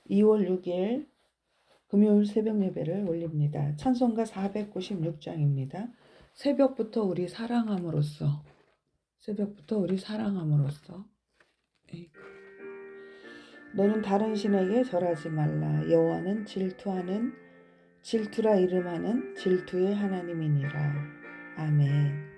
2월 6일 금요일 새벽 예배를 올립니다. 찬송가 496장입니다. 새벽부터 우리 사랑함으로써 너는 다른 신에게 절하지 말라. 여호와는 질투라 이름하는 질투의 하나님이니라. 아멘.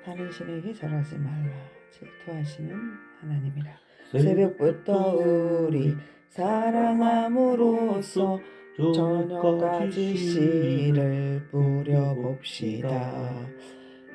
다른 신에게 절하지 말라. 질투하시는 하나님이라. 새벽부터 우리 사랑함으로써 저녁까지 씨를 뿌려봅시다.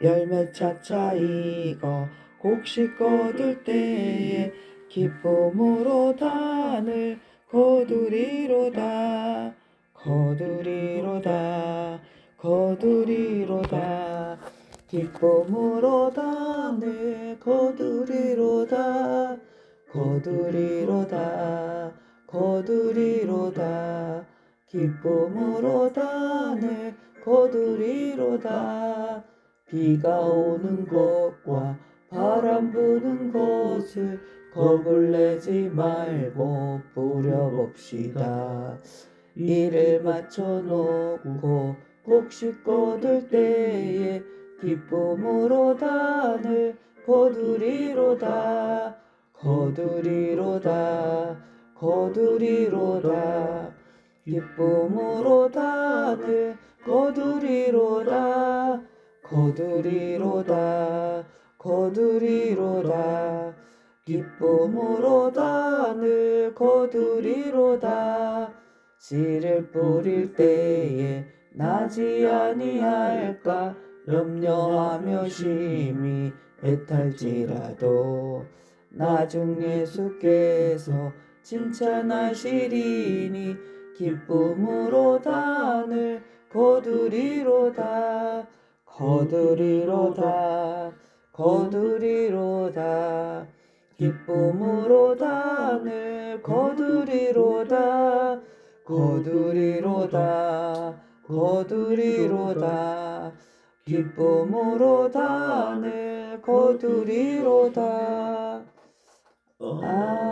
열매 차차 익어 곡식 거둘 때에 기쁨으로 단을 거두리로다. 기쁨으로 단을 거두리로다. 기쁨으로 단을 거두리로다. 비가 오는 곳과 바람 부는 곳을 겁을 내지 말고 뿌려봅시다. 이를 맞춰 놓고 곡식 거둘 때에 기쁨으로 단을 거두리로다. 기쁨으로 단을 거두리로다. 기쁨으로 단을 거두리로다. 씨를 뿌릴 때에 나지 아니할까 염려하며 심히 애탈지라도 나중 예수께서 칭찬하시리니 기쁨으로 단을 거두리로다. 기쁨으로 단을 거두리로다. 기쁨으로 단을 거두리로다. 아멘.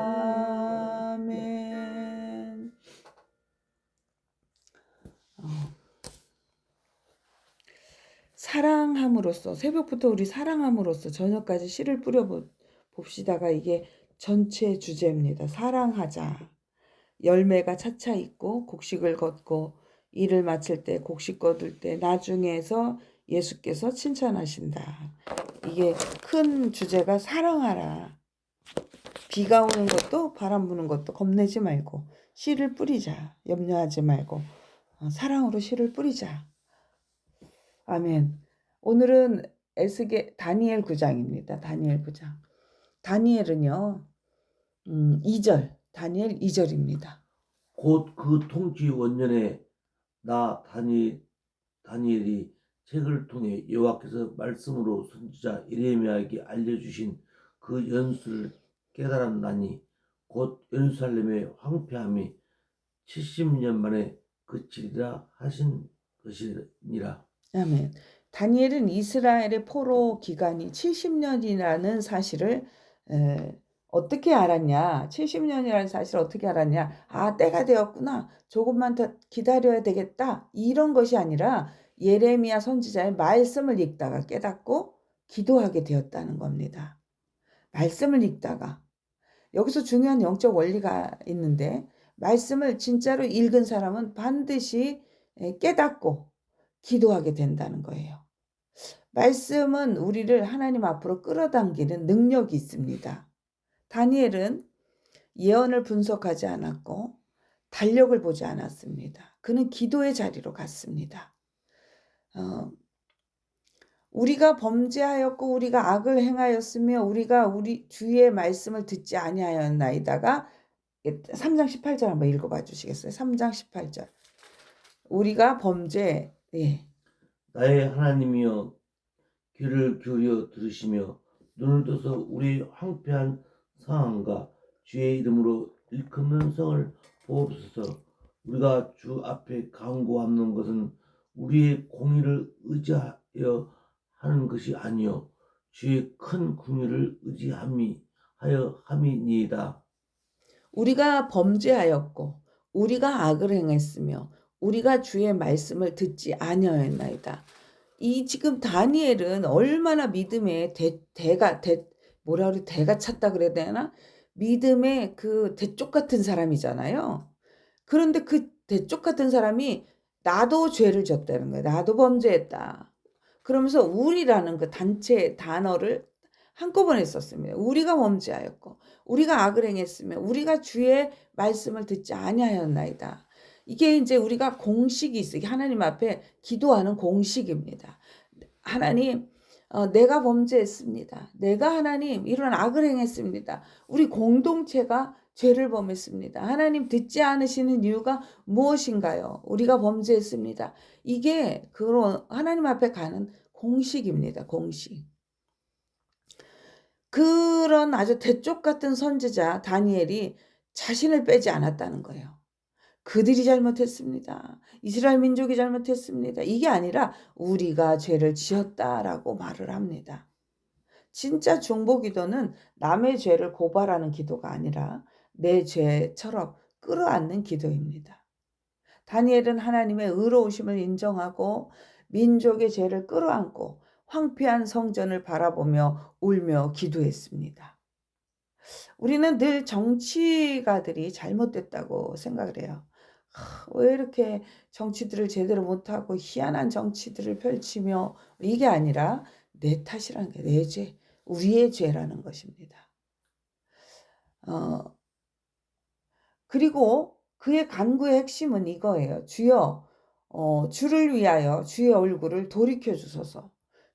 사랑함으로써 새벽부터 우리 사랑함으로써 저녁까지 씨를 뿌려 봅시다가 이게 전체 주제입니다. 사랑하자. 열매가 차차 있고 곡식을 걷고 일을 마칠 때 곡식 거둘 때 나중에서 예수께서 칭찬하신다. 이게 큰 주제가 사랑하라. 비가 오는 것도 바람 부는 것도 겁내지 말고 씨를 뿌리자. 염려하지 말고 사랑으로 씨를 뿌리자. 아멘. 오늘은 에스겔 다니엘 9장입니다. 다니엘 9장. 다니엘은요. 2절. 다니엘 2절입니다. 곧 그 통치 원년에 나 다니엘이 책을 통해 여호와께서 말씀으로 선지자 예레미야에게 알려주신 그 연수를 깨달았나니 곧 예루살렘의 황폐함이 70년 만에 그치리라 하신 것이니라. 아멘. 다니엘은 이스라엘의 포로 기간이 70년이라는 사실을 어떻게 알았냐? 70년이라는 사실을 어떻게 알았냐? 아, 때가 되었구나. 조금만 더 기다려야 되겠다. 이런 것이 아니라 예레미야 선지자의 말씀을 읽다가 깨닫고 기도하게 되었다는 겁니다. 말씀을 읽다가. 여기서 중요한 영적 원리가 있는데 말씀을 진짜로 읽은 사람은 반드시 깨닫고 기도하게 된다는 거예요. 말씀은 우리를 하나님 앞으로 끌어당기는 능력이 있습니다. 다니엘은 예언을 분석하지 않았고 달력을 보지 않았습니다. 그는 기도의 자리로 갔습니다. 우리가 범죄하였고 우리가 악을 행하였으며 우리가 우리 주의 말씀을 듣지 아니하였나이다가 3장 18절 한번 읽어봐 주시겠어요? 3장 18절. 우리가 나의 하나님이여 귀를 기울여 들으시며 눈을 떠서 우리 황폐한 상황과 주의 이름으로 일컫는 성을 보옵소서. 우리가 주 앞에 간구하는 것은 우리의 공의를 의지하여 하는 것이 아니요 주의 큰 긍휼을 의지하여 함이니이다. 우리가 범죄하였고 우리가 악을 행했으며 우리가 주의 말씀을 듣지 아니하였나이다. 이 지금 다니엘은 얼마나 믿음의 뭐라 그래, 대가 찼다 그래야 되나? 믿음의 그 대쪽 같은 사람이잖아요. 그런데 그 대쪽 같은 사람이 나도 죄를 졌다는 거예요. 나도 범죄했다. 그러면서 우리라는 그 단체 단어를 한꺼번에 썼습니다. 우리가 범죄하였고 우리가 악을 행했으며 우리가 주의 말씀을 듣지 아니하였나이다. 이게 이제 우리가 공식이 있어요. 하나님 앞에 기도하는 공식입니다. 하나님, 내가 범죄했습니다. 내가 하나님 이런 악을 행했습니다. 우리 공동체가 죄를 범했습니다. 하나님 듣지 않으시는 이유가 무엇인가요? 우리가 범죄했습니다. 이게 그런 하나님 앞에 가는 공식입니다. 공식. 그런 아주 대쪽 같은 선지자 다니엘이 자신을 빼지 않았다는 거예요. 그들이 잘못했습니다. 이스라엘 민족이 잘못했습니다. 이게 아니라 우리가 죄를 지었다라고 말을 합니다. 진짜 중보기도는 남의 죄를 고발하는 기도가 아니라 내 죄처럼 끌어안는 기도입니다. 다니엘은 하나님의 의로우심을 인정하고 민족의 죄를 끌어안고 황폐한 성전을 바라보며 울며 기도했습니다. 우리는 늘 정치가들이 잘못됐다고 생각을 해요. 왜 이렇게 정치들을 제대로 못하고 희한한 정치들을 펼치며, 이게 아니라 내 탓이라는 게 내 죄, 우리의 죄라는 것입니다. 그리고 그의 간구의 핵심은 이거예요. 주여, 주를 위하여 주의 얼굴을 돌이켜 주소서.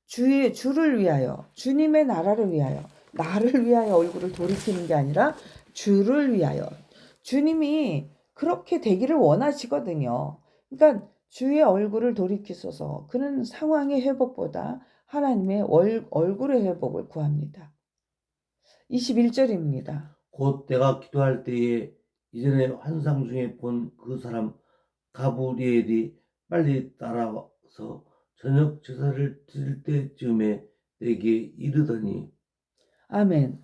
주를 위하여, 주님의 나라를 위하여, 나를 위하여 얼굴을 돌이키는 게 아니라 주를 위하여. 주님이 그렇게 되기를 원하시거든요. 그러니까 주의 얼굴을 돌이키소서. 그는 상황의 회복보다 하나님의 얼굴의 회복을 구합니다. 21절입니다. 곧 내가 기도할 때에 이전에 환상 중에 본 그 사람 가브리엘이 빨리 따라와서 저녁 제사를 드릴 때쯤에 내게 이르더니. 아멘.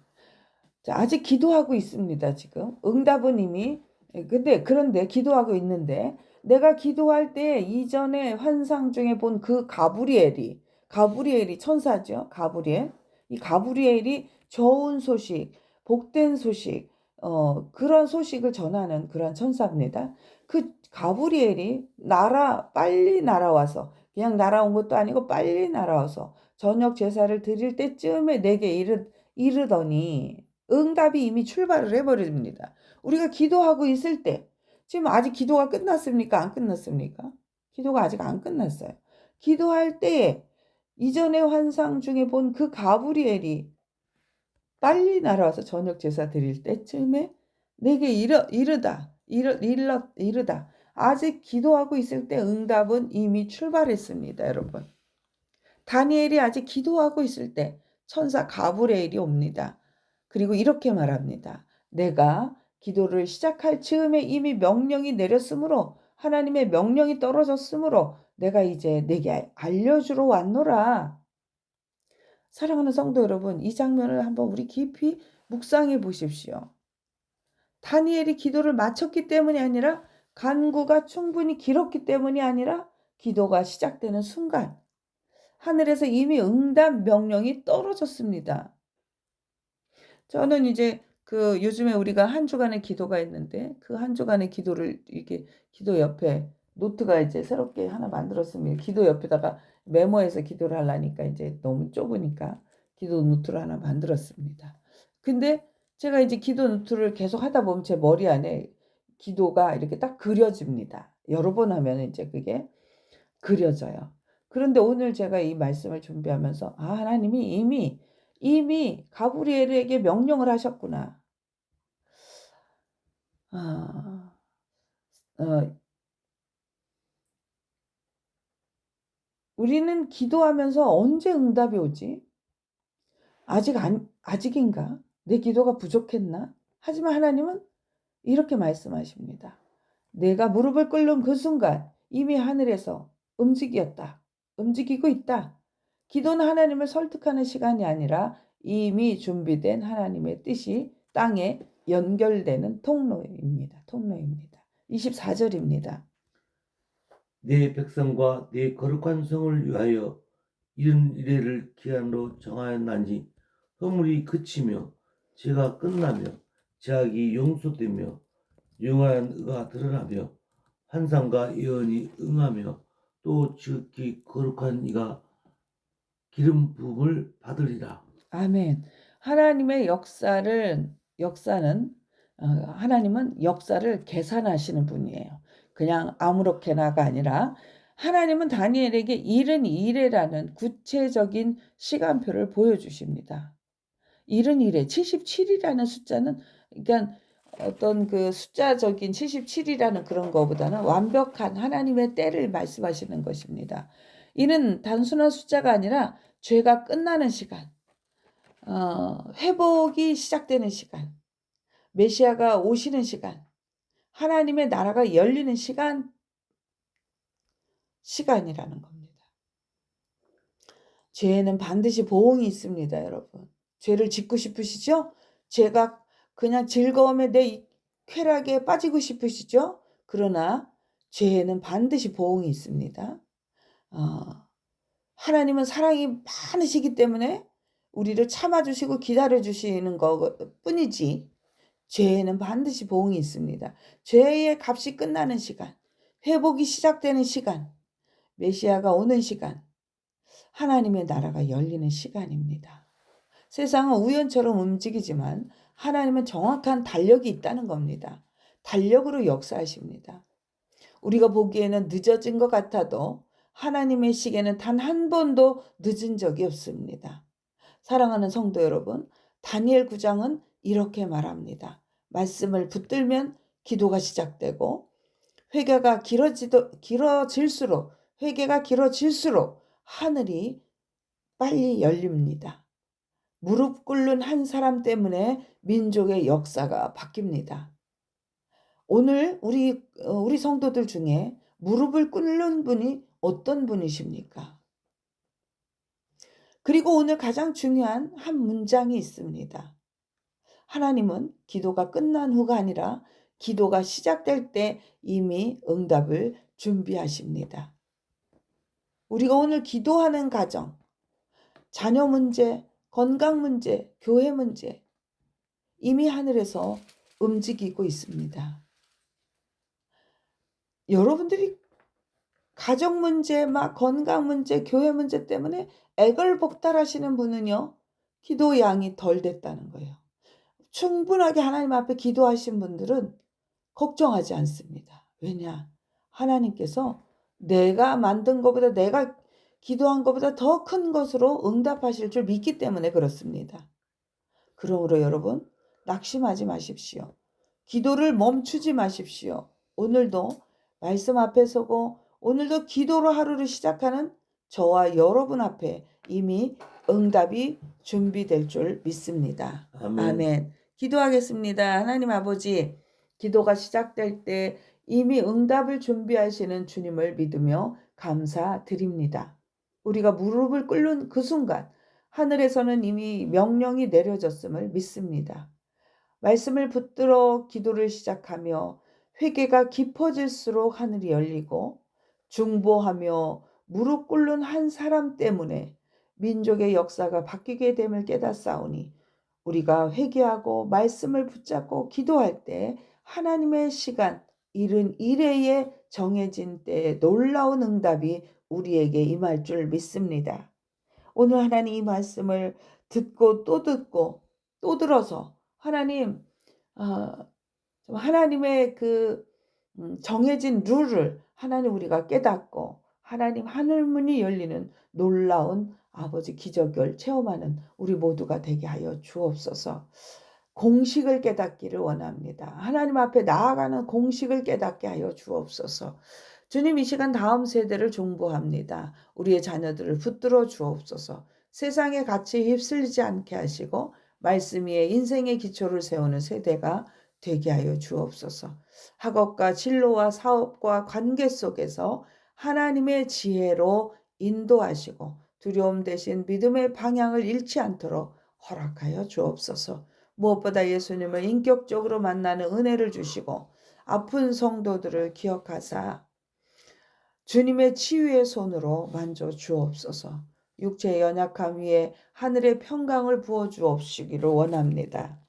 자, 아직 기도하고 있습니다, 지금. 응답은 이미, 그런데 기도하고 있는데, 내가 기도할 때 이전에 환상 중에 본 그 가브리엘이 천사죠, 가브리엘. 이 가브리엘이 좋은 소식, 복된 소식, 그런 소식을 전하는 그런 천사입니다. 그 가브리엘이 빨리 날아와서, 그냥 날아온 것도 아니고 빨리 날아와서 저녁 제사를 드릴 때쯤에 내게 이르더니, 응답이 이미 출발을 해버립니다. 우리가 기도하고 있을 때, 지금 아직 기도가 끝났습니까? 안 끝났습니까? 기도가 아직 안 끝났어요. 기도할 때에 이전의 환상 중에 본 그 가브리엘이 빨리 날아와서 저녁 제사 드릴 때쯤에 내게 이르다. 아직 기도하고 있을 때 응답은 이미 출발했습니다, 여러분. 다니엘이 아직 기도하고 있을 때 천사 가브리엘이 옵니다. 그리고 이렇게 말합니다. 내가 기도를 시작할 즈음에 이미 명령이 내렸으므로, 하나님의 명령이 떨어졌으므로 내가 이제 내게 알려주러 왔노라. 사랑하는 성도 여러분, 이 장면을 한번 우리 깊이 묵상해 보십시오. 다니엘이 기도를 마쳤기 때문이 아니라, 간구가 충분히 길었기 때문이 아니라, 기도가 시작되는 순간 하늘에서 이미 응답 명령이 떨어졌습니다. 저는 이제 그 요즘에 우리가 한 주간의 기도가 있는데, 그 한 주간의 기도를 이렇게 기도 옆에 노트가 이제 새롭게 하나 만들었습니다. 기도 옆에다가 메모해서 기도를 하려니까 이제 너무 좁으니까 기도 노트를 하나 만들었습니다. 근데 제가 이제 기도 노트를 계속 하다 보면 제 머리 안에 기도가 이렇게 딱 그려집니다. 여러 번 하면 이제 그게 그려져요. 그런데 오늘 제가 이 말씀을 준비하면서, 하나님이 이미 가브리엘에게 명령을 하셨구나. 아, 어, 우리는 기도하면서 언제 응답이 오지? 아직인가? 내 기도가 부족했나? 하지만 하나님은 이렇게 말씀하십니다. 내가 무릎을 꿇는 그 순간 이미 하늘에서 움직이고 있다. 기도는 하나님을 설득하는 시간이 아니라 이미 준비된 하나님의 뜻이 땅에 연결되는 통로입니다. 통로입니다. 24절입니다. 내 백성과 내 거룩한 성을 위하여 이른 이래를 기한으로 정하였나니 허물이 그치며 죄가 끝나며 죄악이 용서되며 영원한 의가 드러나며 환상과 예언이 응하며 또 지극히 거룩한 이가 기름 부음을 받으리라. 아멘. 하나님의 역사는 하나님은 역사를 계산하시는 분이에요. 그냥 아무렇게나가 아니라 하나님은 다니엘에게 이른 이래라는 구체적인 시간표를 보여주십니다. 이른 이래 77이라는 숫자는 그러니까 어떤 그 숫자적인 77이라는 그런 거보다는 완벽한 하나님의 때를 말씀하시는 것입니다. 이는 단순한 숫자가 아니라 죄가 끝나는 시간, 회복이 시작되는 시간, 메시아가 오시는 시간, 하나님의 나라가 열리는 시간이라는 겁니다. 죄에는 반드시 보응이 있습니다, 여러분. 죄를 짓고 싶으시죠? 죄가 그냥 즐거움에 내 쾌락에 빠지고 싶으시죠? 그러나 죄에는 반드시 보응이 있습니다. 하나님은 사랑이 많으시기 때문에 우리를 참아주시고 기다려주시는 것뿐이지 죄에는 반드시 보응이 있습니다. 죄의 값이 끝나는 시간, 회복이 시작되는 시간, 메시아가 오는 시간, 하나님의 나라가 열리는 시간입니다. 세상은 우연처럼 움직이지만 하나님은 정확한 달력이 있다는 겁니다. 달력으로 역사하십니다. 우리가 보기에는 늦어진 것 같아도 하나님의 시계는 단 한 번도 늦은 적이 없습니다. 사랑하는 성도 여러분, 다니엘 9장은 이렇게 말합니다. 말씀을 붙들면 기도가 시작되고 회개가 길어질수록 하늘이 빨리 열립니다. 무릎 꿇는 한 사람 때문에 민족의 역사가 바뀝니다. 오늘 우리 성도들 중에 무릎을 꿇는 분이 어떤 분이십니까? 그리고 오늘 가장 중요한 한 문장이 있습니다. 하나님은 기도가 끝난 후가 아니라 기도가 시작될 때 이미 응답을 준비하십니다. 우리가 오늘 기도하는 가정, 자녀 문제, 건강 문제, 교회 문제 이미 하늘에서 움직이고 있습니다. 여러분들이 가정 문제, 건강 문제, 교회 문제 때문에 애걸복달하시는 분은요, 기도 양이 덜 됐다는 거예요. 충분하게 하나님 앞에 기도하신 분들은 걱정하지 않습니다. 왜냐? 하나님께서 내가 만든 것보다 내가 기도한 것보다 더 큰 것으로 응답하실 줄 믿기 때문에 그렇습니다. 그러므로 여러분, 낙심하지 마십시오. 기도를 멈추지 마십시오. 오늘도 말씀 앞에 서고 오늘도 기도로 하루를 시작하는 저와 여러분 앞에 이미 응답이 준비될 줄 믿습니다. 아멘. 기도하겠습니다. 하나님 아버지, 기도가 시작될 때 이미 응답을 준비하시는 주님을 믿으며 감사드립니다. 우리가 무릎을 꿇는 그 순간 하늘에서는 이미 명령이 내려졌음을 믿습니다. 말씀을 붙들어 기도를 시작하며 회개가 깊어질수록 하늘이 열리고 중보하며 무릎 꿇는 한 사람 때문에 민족의 역사가 바뀌게 됨을 깨닫사오니 우리가 회개하고 말씀을 붙잡고 기도할 때 하나님의 시간, 이른 이래에 정해진 때에 놀라운 응답이 우리에게 임할 줄 믿습니다. 오늘 하나님 이 말씀을 듣고 또 들어서 하나님, 하나님의 그 정해진 룰을 하나님 우리가 깨닫고 하나님 하늘문이 열리는 놀라운 아버지 기적을 체험하는 우리 모두가 되게 하여 주옵소서. 공식을 깨닫기를 원합니다. 하나님 앞에 나아가는 공식을 깨닫게 하여 주옵소서. 주님, 이 시간 다음 세대를 중보합니다. 우리의 자녀들을 붙들어 주옵소서. 세상의 가치에 휩쓸리지 않게 하시고 말씀 위에 인생의 기초를 세우는 세대가 되게 하여 주옵소서. 학업과 진로와 사업과 관계 속에서 하나님의 지혜로 인도하시고 두려움 대신 믿음의 방향을 잃지 않도록 허락하여 주옵소서. 무엇보다 예수님을 인격적으로 만나는 은혜를 주시고 아픈 성도들을 기억하사 주님의 치유의 손으로 만져 주옵소서. 육체의 연약함 위에 하늘의 평강을 부어 주옵시기를 원합니다.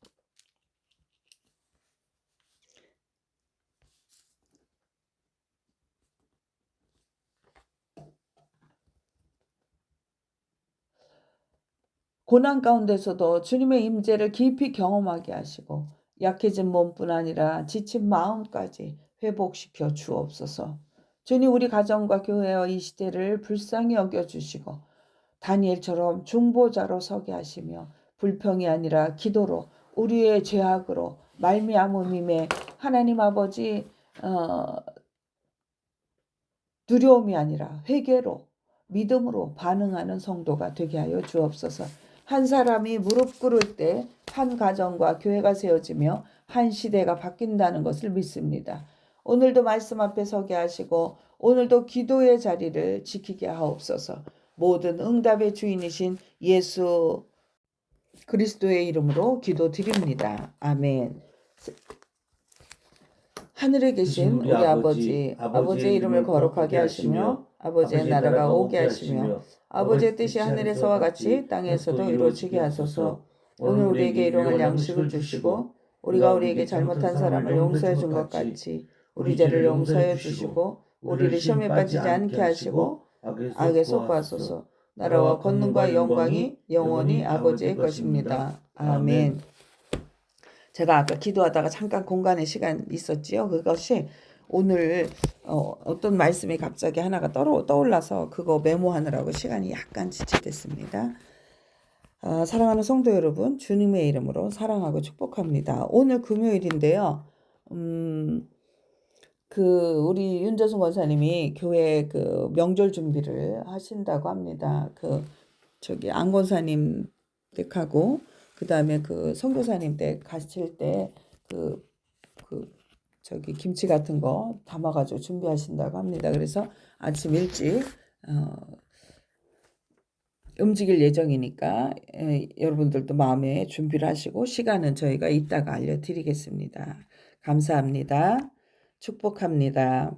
고난 가운데서도 주님의 임재를 깊이 경험하게 하시고 약해진 몸뿐 아니라 지친 마음까지 회복시켜 주옵소서. 주님, 우리 가정과 교회와 이 시대를 불쌍히 여겨주시고 다니엘처럼 중보자로 서게 하시며 불평이 아니라 기도로 우리의 죄악으로 말미암음임에 하나님 아버지 두려움이 아니라 회개로 믿음으로 반응하는 성도가 되게 하여 주옵소서. 한 사람이 무릎 꿇을 때 한 가정과 교회가 세워지며 한 시대가 바뀐다는 것을 믿습니다. 오늘도 말씀 앞에 서게 하시고 오늘도 기도의 자리를 지키게 하옵소서. 모든 응답의 주인이신 예수 그리스도의 이름으로 기도드립니다. 아멘. 하늘에 계신 우리 아버지, 아버지의 이름을 거룩하게 하시며 아버지의 나라가 오게 하시며 아버지의 뜻이 하늘에서와 같이 땅에서도 이루어지게 하소서. 오늘 우리에게 일용할 양식을 주시고 우리가 우리에게 잘못한 사람을 용서해 준 것 같이 우리 죄를 용서해 주시고 우리를 시험에 빠지지 않게 하시고 악에서 구하소서. 나라와 권능과 영광이 영원히 아버지의 것입니다. 아멘. 제가 아까 기도하다가 잠깐 공간의 시간 있었지요. 그것이 오늘 어떤 말씀이 갑자기 하나가 떠올라서 그거 메모하느라고 시간이 약간 지체됐습니다. 사랑하는 성도 여러분, 주님의 이름으로 사랑하고 축복합니다. 오늘 금요일인데요. 우리 윤재순 권사님이 교회 그 명절 준비를 하신다고 합니다. 안 권사님 댁하고 그 다음에 그 선교사님 댁 가실 때 김치 같은 거 담아가지고 준비하신다고 합니다. 그래서 아침 일찍 움직일 예정이니까 여러분들도 마음에 준비를 하시고 시간은 저희가 이따가 알려드리겠습니다. 감사합니다. 축복합니다.